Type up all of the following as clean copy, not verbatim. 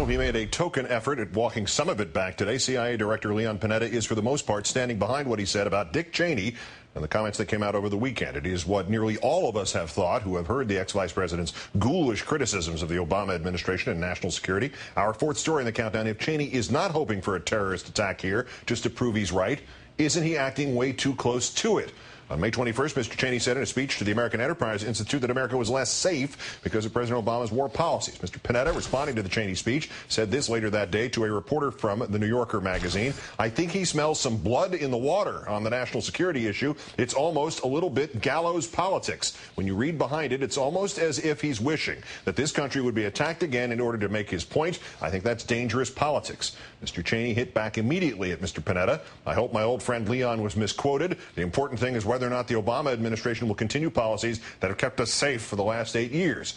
he made a token effort at walking some of it back today. CIA Director Leon Panetta is, for the most part, standing behind what he said about Dick Cheney and the comments that came out over the weekend. It is what nearly all of us have thought who have heard the ex-vice president's ghoulish criticisms of the Obama administration and national security. Our fourth story in the countdown: if Cheney is not hoping for a terrorist attack here just to prove he's right, isn't he acting way too close to it? On May 21st, Mr. Cheney said in a speech to the American Enterprise Institute that America was less safe because of President Obama's war policies. Mr. Panetta, responding to the Cheney speech, said this later that day to a reporter from the New Yorker magazine: "I think he smells some blood in the water on the national security issue. It's almost a little bit gallows politics. When you read behind it, it's almost as if he's wishing that this country would be attacked again in order to make his point. I think that's dangerous politics." Mr. Cheney hit back immediately at Mr. Panetta. "I hope my old friend Leon was misquoted. The important thing is whether or not the Obama administration will continue policies that have kept us safe for the last 8 years.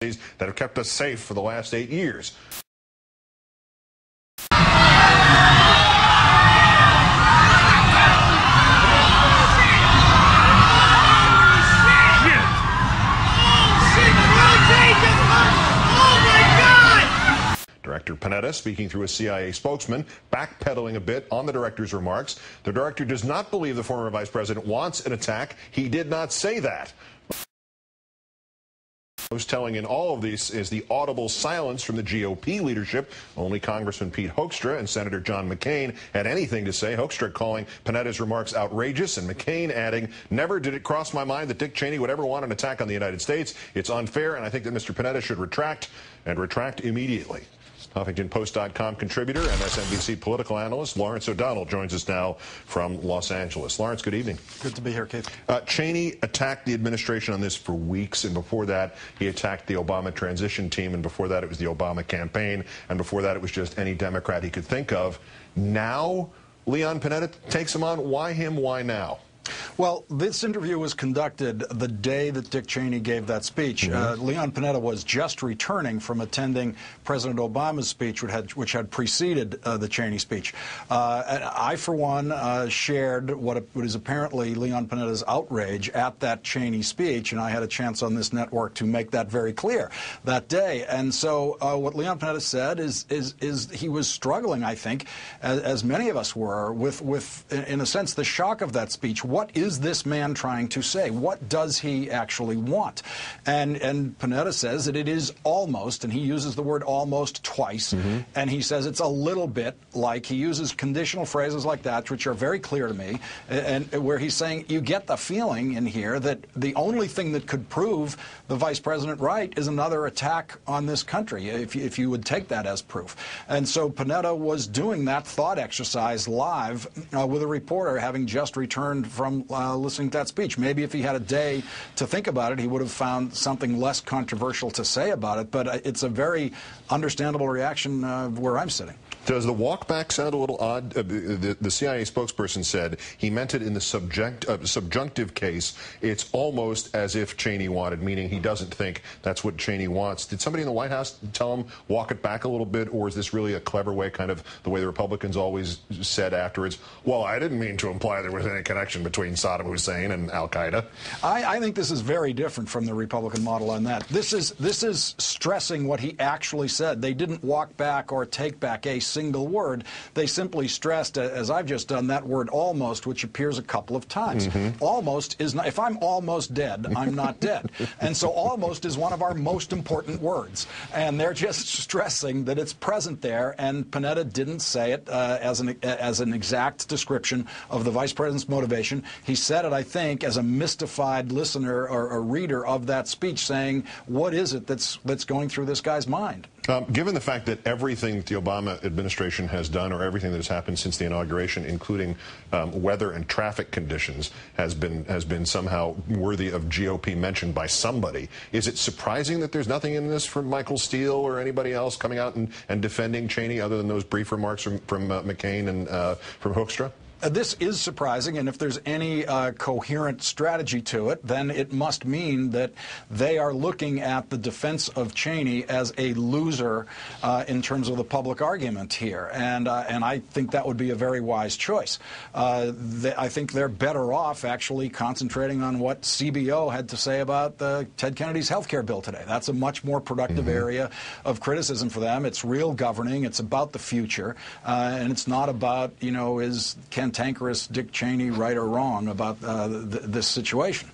That have kept us safe for the last 8 years. Director Panetta, speaking through a CIA spokesman, backpedaling a bit on the director's remarks. The director does not believe the former vice president wants an attack. He did not say that. Most telling in all of these is the audible silence from the GOP leadership. Only Congressman Pete Hoekstra and Senator John McCain had anything to say. Hoekstra calling Panetta's remarks outrageous, and McCain adding, "Never did it cross my mind that Dick Cheney would ever want an attack on the United States. It's unfair, and I think that Mr. Panetta should retract, and retract immediately." HuffingtonPost.com contributor, MSNBC political analyst Lawrence O'Donnell joins us now from Los Angeles. Lawrence, good evening. Good to be here, Keith. Cheney attacked the administration on this for weeks, and before that he attacked the Obama transition team, and before that it was the Obama campaign, and before that it was just any Democrat he could think of. Now Leon Panetta takes him on. Why him? Why now? Well, this interview was conducted the day that Dick Cheney gave that speech. Leon Panetta was just returning from attending President Obama's speech, which had preceded the Cheney speech. I, for one, shared what is apparently Leon Panetta's outrage at that Cheney speech, and I had a chance on this network to make that very clear that day. And so what Leon Panetta said is he was struggling, I think, as many of us were, with in a sense, the shock of that speech. What is this man trying to say? What does he actually want? And Panetta says that it is almost, and he uses the word almost twice, and he says it's a little bit like, he uses conditional phrases like that, which are very clear to me, and where he's saying you get the feeling in here that the only thing that could prove the vice president right is another attack on this country, if you would take that as proof. And so Panetta was doing that thought exercise live with a reporter having just returned from listening to that speech. Maybe if he had a day to think about it, he would have found something less controversial to say about it, but it's a very understandable reaction where I'm sitting. Does the walk back sound a little odd? The CIA spokesperson said he meant it in the subjunctive case. It's almost as if Cheney wanted, meaning he doesn't think that's what Cheney wants. Did somebody in the White House tell him walk it back a little bit, or is this really a clever way, kind of the way the Republicans always said afterwards, well, I didn't mean to imply there was any connection between Saddam Hussein and al-Qaeda? I think this is very different from the Republican model on that. This is stressing what he actually said. They didn't walk back or take back a single word. They simply stressed, as I've just done, that word almost, which appears a couple of times. Almost is not, if I'm almost dead, I'm not dead. And so almost is one of our most important words. And they're just stressing that it's present there, and Panetta didn't say it as an exact description of the vice president's motivation. He said it, I think, as a mystified listener or a reader of that speech, saying, what is it that's going through this guy's mind? Given the fact that everything that the Obama administration has done, or everything that has happened since the inauguration, including weather and traffic conditions, has been somehow worthy of GOP mention by somebody, is it surprising that there's nothing in this from Michael Steele or anybody else coming out and defending Cheney, other than those brief remarks from McCain and from Hoekstra? This is surprising, and if there's any coherent strategy to it, then it must mean that they are looking at the defense of Cheney as a loser in terms of the public argument here, and I think that would be a very wise choice. I think they're better off actually concentrating on what CBO had to say about Ted Kennedy's health care bill today. That's a much more productive area of criticism for them. It's real governing. It's about the future, and it's not about, is cantankerous Dick Cheney right or wrong about this situation.